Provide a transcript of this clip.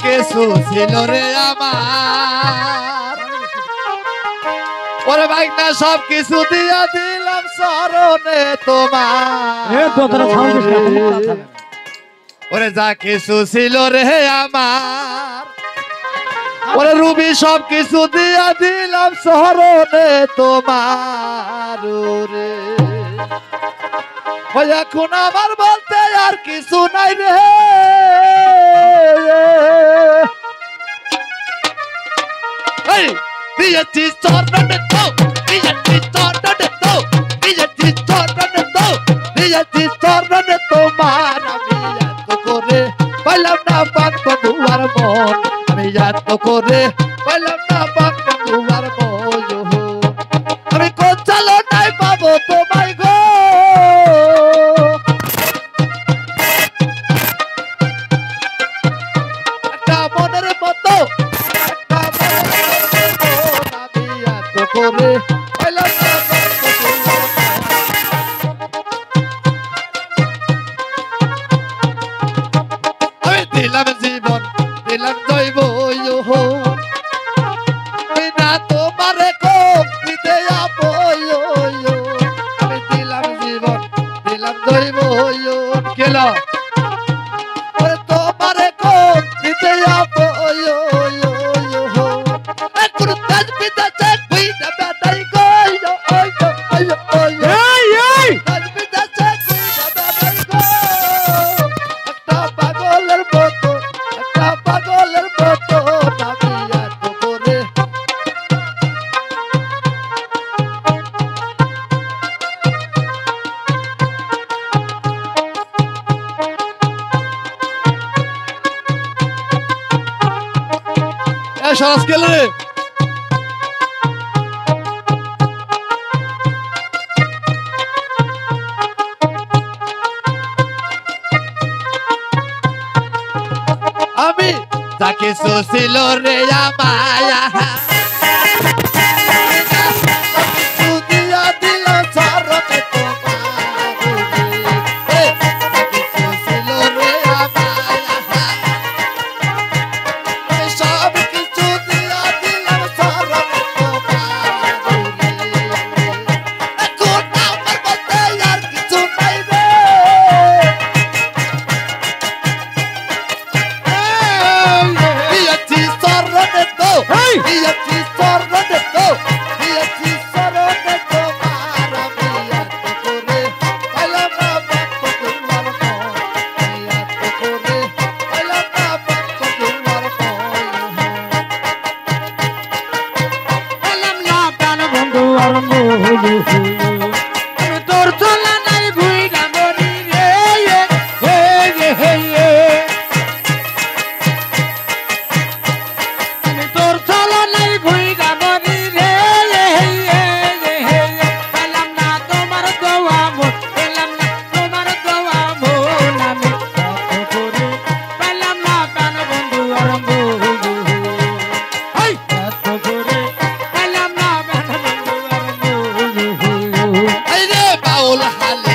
কিছু ছিল রে আমার ওরে ভাই না সব কিছু দিয়া দিলাম চরণে তোমার ওরে যা কিছু ছিল রে আমার ওরে রুবি সব কিছু দিয়া দিলাম চরণে তোমার রে ওই এখন আমার বলতে আর কিছু নাই রে এই দিয়েছি চরণে তো দিয়েছি চরণে তো দিয়েছি চরণে তো দিয়েছি চরণে তোমার আমি এত করে পাইলাম না পাক বন্ধুয়ার মন আমি এত করে পাইলাম না পাক বন্ধুয়ার মন আমি কোন চালো নাই পাবো তোমায় গো একটা মনের মতো করে আমি দিলাম জীবন দিলাম জৈব না তোমারে দিতে আমি দিলাম জীবন দিলাম জৈব গেল তোমারে দিতে সরস গেল রে আমি যাকে ছিল রে মায়া হালে